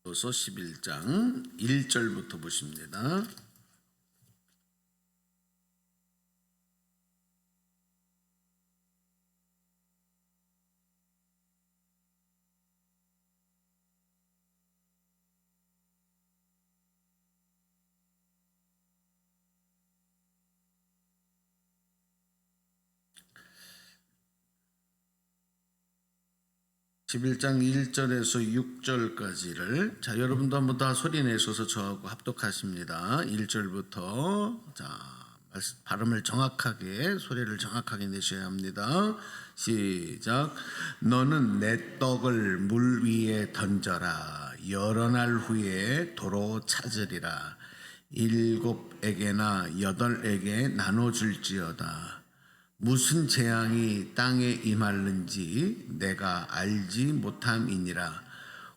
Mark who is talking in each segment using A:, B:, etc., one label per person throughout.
A: 고린도서 11장 1절부터 보십니다. (11장) 1절에서 6절까지를 여러분도 한번 다 소리 내셔서 저하고 합독하십니다. 1절부터 발음을 정확하게, 소리를 정확하게 내셔야 합니다. 시작. 너는 내 떡을 물 위에 던져라. 여러 날 후에 도로 찾으리라. 7에게나 8에게 나눠줄지어다. 무슨 재앙이 땅에 임하는지 내가 알지 못함이니라.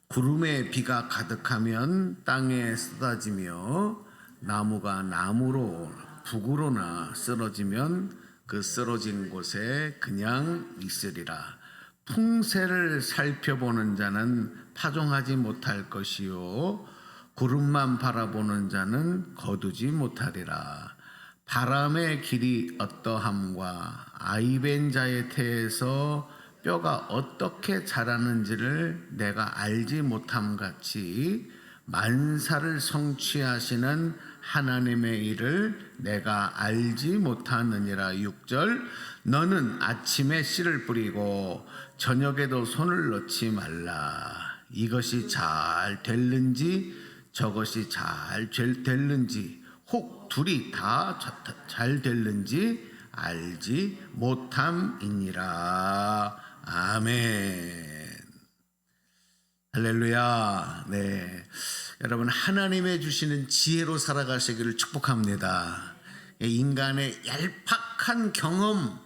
A: 구름에 비가 가득하면 땅에 쏟아지며 나무가 나무로 북으로나 쓰러지면 그 쓰러진 곳에 그냥 있으리라. 풍세를 살펴보는 자는 파종하지 못할 것이요 구름만 바라보는 자는 거두지 못하리라. 바람의 길이 어떠함과 아이벤 자의 태에서 뼈가 어떻게 자라는지를 내가 알지 못함 같이 만사를 성취하시는 하나님의 일을 내가 알지 못하느니라. 6절. 너는 아침에 씨를 뿌리고 저녁에도 손을 넣지 말라. 이것이 잘 될는지 저것이 잘 될는지 혹 둘이 다 잘 될는지 알지 못함이니라. 아멘. 할렐루야. 네, 여러분 하나님의 주시는 지혜로 살아가시기를 축복합니다. 인간의 얄팍한 경험,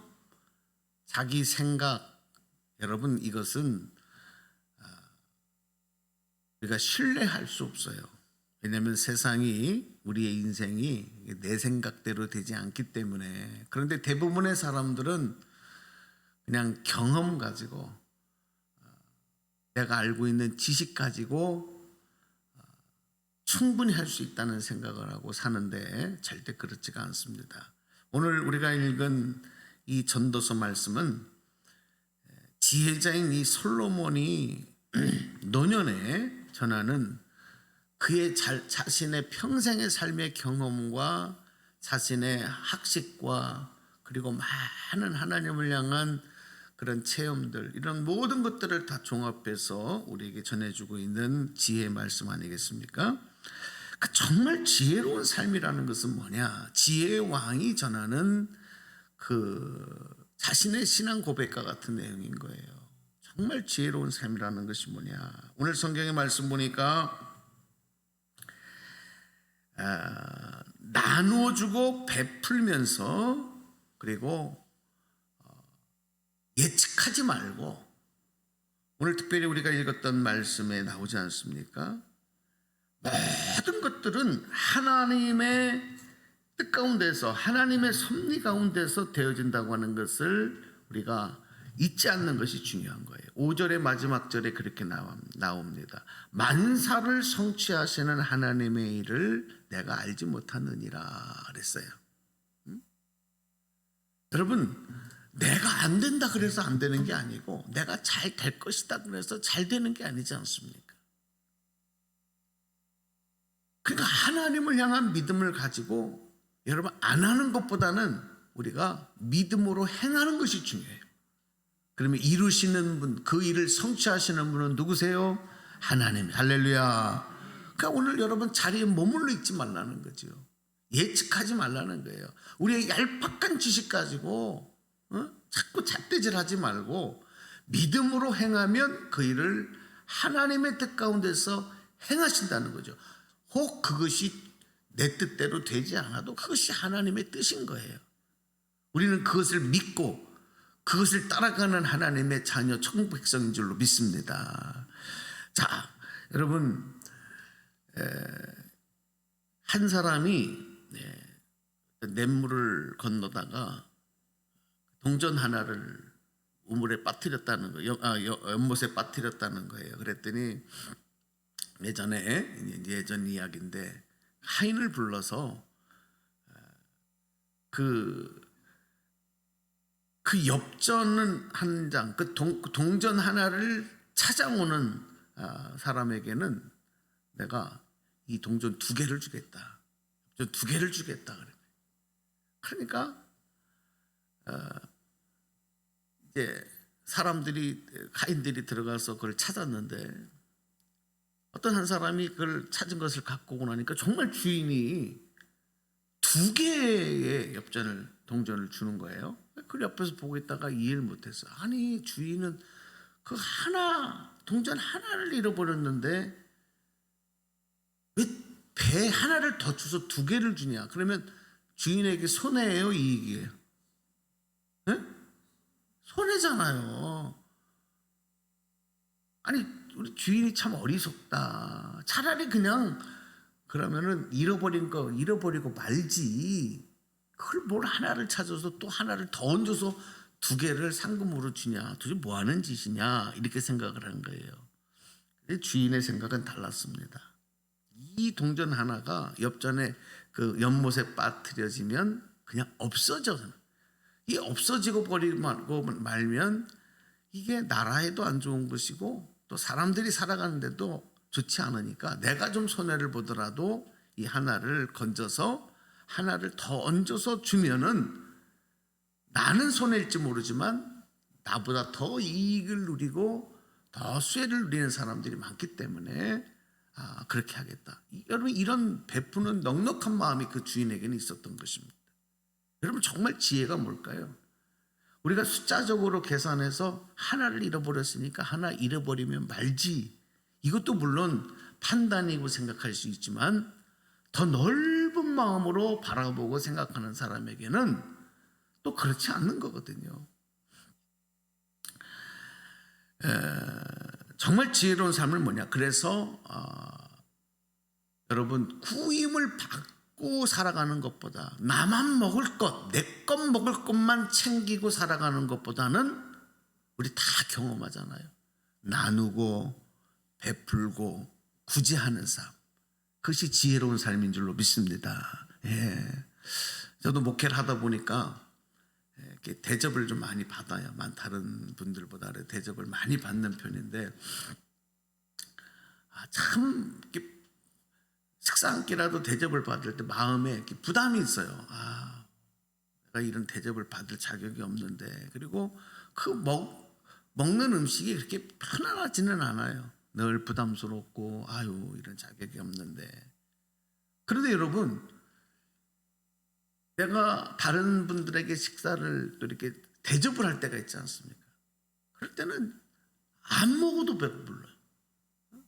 A: 자기 생각, 여러분 이것은 우리가 신뢰할 수 없어요. 왜냐하면 세상이, 우리의 인생이 내 생각대로 되지 않기 때문에. 그런데 대부분의 사람들은 그냥 경험 가지고, 내가 알고 있는 지식 가지고 충분히 할 수 있다는 생각을 하고 사는데 절대 그렇지가 않습니다. 오늘 우리가 읽은 이 전도서 말씀은 지혜자인 이 솔로몬이 노년에 전하는 그의 자신의 평생의 삶의 경험과 자신의 학식과 그리고 많은 하나님을 향한 그런 체험들, 이런 모든 것들을 다 종합해서 우리에게 전해주고 있는 지혜의 말씀 아니겠습니까? 정말 지혜로운 삶이라는 것은 뭐냐? 지혜의 왕이 전하는 그 자신의 신앙 고백과 같은 내용인 거예요. 정말 지혜로운 삶이라는 것이 뭐냐? 오늘 성경의 말씀 보니까 나누어주고 베풀면서, 그리고 예측하지 말고, 오늘 특별히 우리가 읽었던 말씀에 나오지 않습니까? 모든 것들은 하나님의 뜻 가운데서, 하나님의 섭리 가운데서 되어진다고 하는 것을 우리가 잊지 않는 것이 중요한 거예요. 5절의 마지막 절에 그렇게 나옵니다. 만사를 성취하시는 하나님의 일을 내가 알지 못하느니라 그랬어요. 여러분, 내가 안 된다 그래서 안 되는 게 아니고, 내가 잘 될 것이다 그래서 잘 되는 게 아니지 않습니까? 그러니까 하나님을 향한 믿음을 가지고 여러분 안 하는 것보다는 우리가 믿음으로 행하는 것이 중요해요. 그러면 이루시는 분, 그 일을 성취하시는 분은 누구세요? 하나님. 할렐루야. 그러니까 오늘 여러분 자리에 머물러 있지 말라는 거죠. 예측하지 말라는 거예요. 우리의 얄팍한 지식 가지고 자꾸 잣대질하지 말고 믿음으로 행하면 그 일을 하나님의 뜻 가운데서 행하신다는 거죠. 혹 그것이 내 뜻대로 되지 않아도 그것이 하나님의 뜻인 거예요. 우리는 그것을 믿고 그것을 따라가는 하나님의 자녀 천국 백성인 줄로 믿습니다. 자, 여러분, 한 사람이 냇물을 건너다가 동전 하나를 우물에 빠뜨렸다는 거, 연못에 빠뜨렸다는 거예요. 그랬더니 예전 이야기인데 하인을 불러서 그 엽전은 한 장, 그 동전 하나를 찾아오는 사람에게는 내가 이 동전 2개를 주겠다. 2개를 주겠다. 그러니까 이제 하인들이 들어가서 그걸 찾았는데 어떤 한 사람이 그걸 찾은 것을 갖고 오고 나니까 정말 주인이 2개의 동전을 주는 거예요. 그 옆에서 보고 있다가 이해를 못했어. 아니 주인은 그 동전 하나를 잃어버렸는데 왜 배 하나를 더 주서 2개를 주냐? 그러면 주인에게 손해예요, 이익이에요? 네? 손해잖아요. 아니 우리 주인이 참 어리석다. 차라리 그냥 그러면은 잃어버리고 말지. 그걸 뭘 하나를 찾아서 또 하나를 더 얹어서 2개를 상금으로 주냐? 도대체 뭐 하는 짓이냐? 이렇게 생각을 한 거예요. 주인의 생각은 달랐습니다. 이 동전 하나가 엽전에 그 연못에 빠뜨려지면 그냥 없어져. 이 없어지고 버리고 말면 이게 나라에도 안 좋은 것이고 또 사람들이 살아가는데도 좋지 않으니까 내가 좀 손해를 보더라도 이 하나를 건져서 하나를 더 얹어서 주면은 나는 손해일지 모르지만 나보다 더 이익을 누리고 더 수혜를 누리는 사람들이 많기 때문에 그렇게 하겠다. 여러분 이런 베푸는 넉넉한 마음이 그 주인에게는 있었던 것입니다. 여러분 정말 지혜가 뭘까요? 우리가 숫자적으로 계산해서 하나를 잃어버렸으니까 하나 잃어버리면 말지. 이것도 물론 판단이고 생각할 수 있지만 더 넓은 마음으로 바라보고 생각하는 사람에게는 또 그렇지 않는 거거든요. 정말 지혜로운 삶은 뭐냐? 그래서 여러분 구임을 받고 살아가는 것보다 나만 먹을 것, 내 것 먹을 것만 챙기고 살아가는 것보다는 우리 다 경험하잖아요. 나누고 베풀고 구제하는 삶. 그것이 지혜로운 삶인 줄로 믿습니다. 예. 저도 목회를 하다 보니까 이렇게 대접을 좀 많이 받아요. 다른 분들보다 대접을 많이 받는 편인데 참 이렇게 식사 한 끼라도 대접을 받을 때 마음에 이렇게 부담이 있어요. 내가 이런 대접을 받을 자격이 없는데 그리고 먹는 음식이 그렇게 편안하지는 않아요. 늘 부담스럽고 이런 자격이 없는데. 그런데 여러분 내가 다른 분들에게 식사를 또 이렇게 대접을 할 때가 있지 않습니까? 그럴 때는 안 먹어도 배불러요.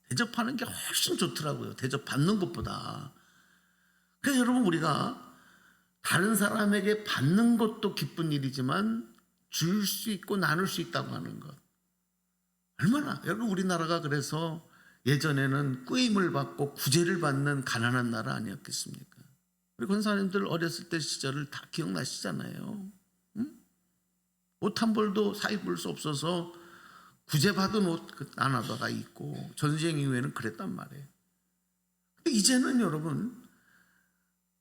A: 대접하는 게 훨씬 좋더라고요. 대접받는 것보다. 그래서 여러분 우리가 다른 사람에게 받는 것도 기쁜 일이지만 줄 수 있고 나눌 수 있다고 하는 것. 얼마나 여러분 우리나라가 그래서 예전에는 끄임을 받고 구제를 받는 가난한 나라 아니었겠습니까? 우리 권사님들 어렸을 때 시절을 다 기억나시잖아요. 옷 한 벌도 사 입을 수 없어서 구제받은 옷 나눠다가 입고 전쟁 이후에는 그랬단 말이에요. 근데 이제는 여러분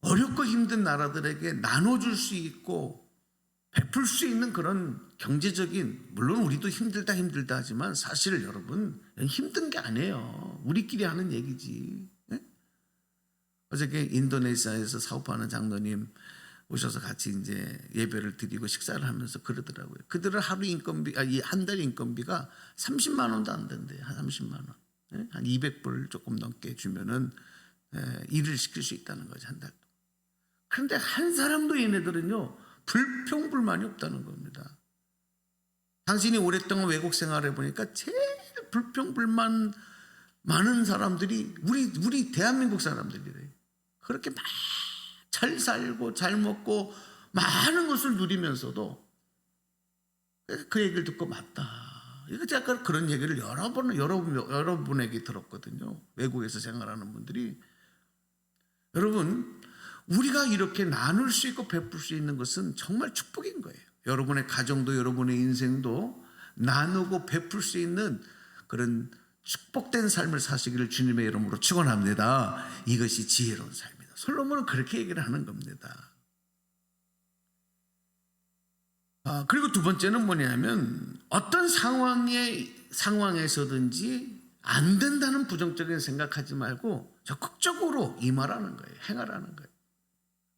A: 어렵고 힘든 나라들에게 나눠줄 수 있고 베풀 수 있는 그런 경제적인, 물론 우리도 힘들다 하지만 사실 여러분 힘든 게 아니에요. 우리끼리 하는 얘기지. 네? 어저께 인도네시아에서 사업하는 장로님 오셔서 같이 이제 예배를 드리고 식사를 하면서 그러더라고요. 그들은 하루 인건비, 한 달 인건비가 30만 원도 안 된대요. 한 30만 원. 네? 한 200불 조금 넘게 주면은 일을 시킬 수 있다는 거죠, 한 달. 그런데 한 사람도 얘네들은요 불평불만이 없다는 겁니다. 당신이 오랫동안 외국 생활을 해보니까 제일 불평불만 많은 사람들이 우리 대한민국 사람들이래요. 그렇게 막 잘 살고 잘 먹고 많은 것을 누리면서도 그 얘기를 듣고 맞다. 이거 제가 그런 얘기를 여러분에게 들었거든요. 외국에서 생활하는 분들이. 여러분 우리가 이렇게 나눌 수 있고 베풀 수 있는 것은 정말 축복인 거예요. 여러분의 가정도 여러분의 인생도 나누고 베풀 수 있는 그런 축복된 삶을 사시기를 주님의 이름으로 축원합니다. 이것이 지혜로운 삶이다. 솔로몬은 그렇게 얘기를 하는 겁니다. 그리고 두 번째는 뭐냐면 어떤 상황에서든지 안 된다는 부정적인 생각하지 말고 적극적으로 임하라는 거예요. 행하라는 거예요.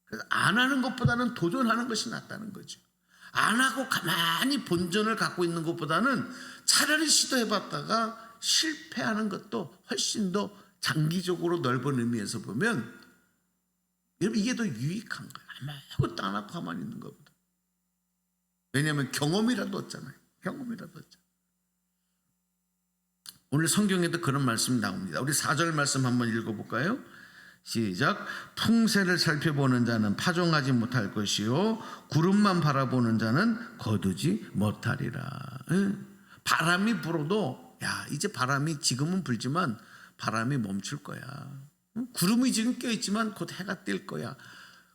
A: 그래서 안 하는 것보다는 도전하는 것이 낫다는 거죠. 안 하고 가만히 본전을 갖고 있는 것보다는 차라리 시도해봤다가 실패하는 것도 훨씬 더 장기적으로 넓은 의미에서 보면 여러분 이게 더 유익한 거예요. 아무것도 안 하고 가만히 있는 것보다. 왜냐하면 경험이라도 얻잖아요. 경험이라도 얻잖아요. 오늘 성경에도 그런 말씀이 나옵니다. 우리 4절 말씀 한번 읽어볼까요? 시작. 풍세를 살펴보는 자는 파종하지 못할 것이요 구름만 바라보는 자는 거두지 못하리라. 바람이 불어도 이제 바람이 지금은 불지만 바람이 멈출 거야. 구름이 지금 껴있지만 곧 해가 뜰 거야.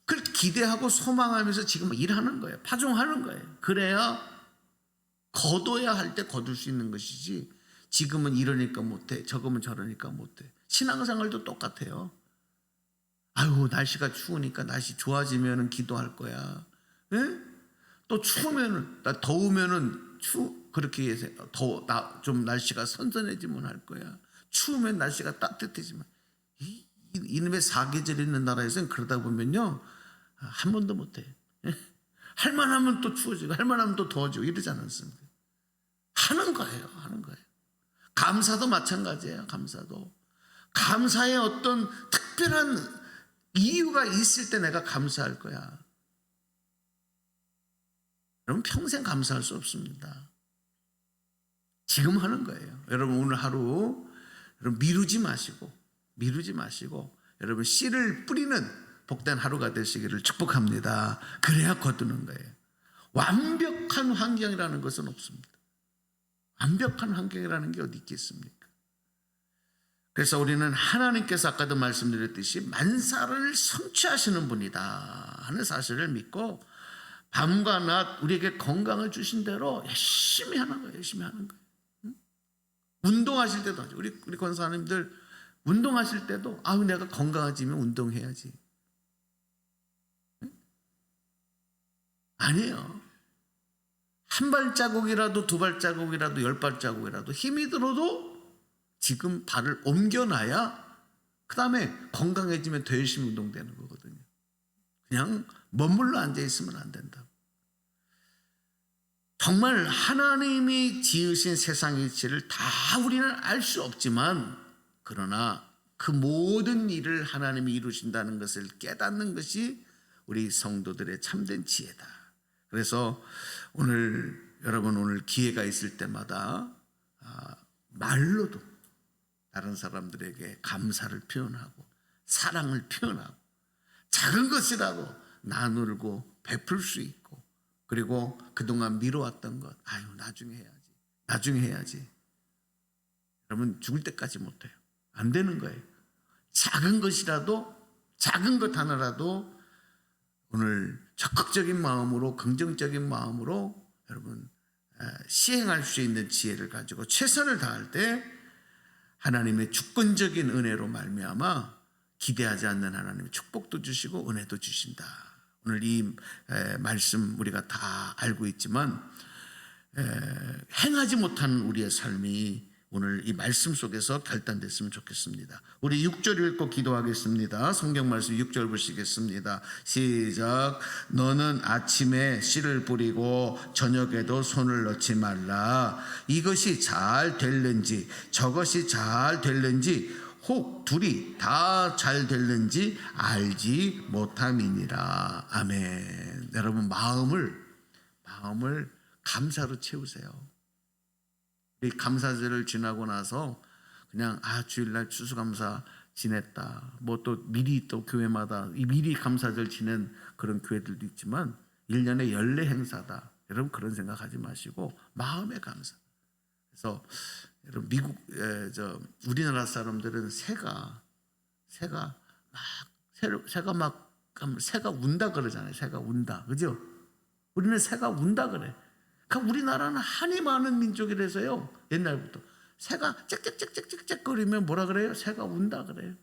A: 그걸 기대하고 소망하면서 지금 일하는 거예요. 파종하는 거예요. 그래야 거둬야 할 때 거둘 수 있는 것이지 지금은 이러니까 못해, 저금은 저러니까 못해. 신앙생활도 똑같아요. 아유, 날씨가 추우니까 날씨 좋아지면은 기도할 거야. 예? 또 추우면은, 더우면은 그렇게 해서 좀 날씨가 선선해지면 할 거야. 추우면 날씨가 따뜻해지면. 이놈의 사계절 있는 나라에서는 그러다 보면요, 한 번도 못해. 예? 할만하면 또 추워지고, 할만하면 또 더워지고 이러지 않습니까? 하는 거예요, 하는 거예요. 감사도 마찬가지예요, 감사도. 감사의 어떤 특별한 이유가 있을 때 내가 감사할 거야. 여러분 평생 감사할 수 없습니다. 지금 하는 거예요. 여러분 오늘 하루 여러분 미루지 마시고 여러분 씨를 뿌리는 복된 하루가 되시기를 축복합니다. 그래야 거두는 거예요. 완벽한 환경이라는 것은 없습니다. 완벽한 환경이라는 게 어디 있겠습니까? 그래서 우리는 하나님께서 아까도 말씀드렸듯이 만사를 성취하시는 분이다 하는 사실을 믿고 밤과 낮 우리에게 건강을 주신 대로 열심히 하는 거예요. 열심히 하는 거예요. 운동하실 때도 하죠. 우리 권사님들 운동하실 때도 내가 건강해지면 운동해야지. 아니에요. 한 발자국이라도 두 발자국이라도 열 발자국이라도 힘이 들어도 지금 발을 옮겨놔야 그 다음에 건강해지면 더 열심히 운동되는 거거든요. 그냥 머물러 앉아있으면 안 된다. 정말 하나님이 지으신 세상의 이치를 다 우리는 알 수 없지만 그러나 그 모든 일을 하나님이 이루신다는 것을 깨닫는 것이 우리 성도들의 참된 지혜다. 그래서 여러분 오늘 기회가 있을 때마다 말로도 다른 사람들에게 감사를 표현하고 사랑을 표현하고 작은 것이라도 나누고 베풀 수 있고 그리고 그동안 미뤄왔던 것 나중에 해야지. 여러분 죽을 때까지 못해요. 안 되는 거예요. 작은 것이라도 작은 것 하나라도 오늘 적극적인 마음으로 긍정적인 마음으로 여러분 시행할 수 있는 지혜를 가지고 최선을 다할 때 하나님의 주권적인 은혜로 말미암아 기대하지 않는 하나님의 축복도 주시고 은혜도 주신다. 오늘 이 말씀 우리가 다 알고 있지만 행하지 못한 우리의 삶이 오늘 이 말씀 속에서 결단됐으면 좋겠습니다. 우리 6절 읽고 기도하겠습니다. 성경 말씀 6절 보시겠습니다. 시작. 너는 아침에 씨를 뿌리고 저녁에도 손을 넣지 말라. 이것이 잘 될는지 저것이 잘 될는지 혹 둘이 다 잘 될는지 알지 못함이니라. 아멘. 여러분 마음을 감사로 채우세요. 우리 감사절을 지나고 나서 그냥 주일날 추수감사 지냈다. 뭐 또 미리 또 교회마다 미리 감사절 지낸 그런 교회들도 있지만 1년에 연례 행사다. 여러분 그런 생각하지 마시고 마음의 감사. 그래서 여러분 우리나라 사람들은 새가 운다 그러잖아요. 새가 운다. 그죠? 우리는 새가 운다 그래. 그러니까 우리나라는 한이 많은 민족이라서요. 옛날부터 새가 짹짹짹짹짹 거리면 뭐라 그래요? 새가 운다 그래요.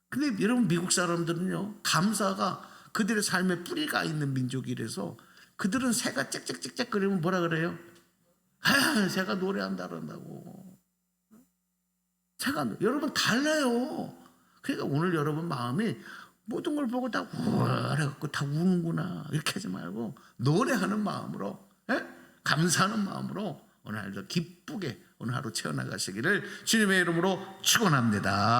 A: 근데 여러분 미국 사람들은요, 감사가 그들의 삶의 뿌리가 있는 민족이라서 그들은 새가 짹짹짹짹 거리면 뭐라 그래요? 아, 새가 노래한다 그런다고. 새가, 여러분 달라요. 그러니까 오늘 여러분 마음이 모든 걸 보고 다 우울해갖고 다 우는구나 이렇게 하지 말고 노래하는 마음으로, 예? 감사하는 마음으로 오늘 하루 기쁘게 오늘 하루 채워나가시기를 주님의 이름으로 축원합니다.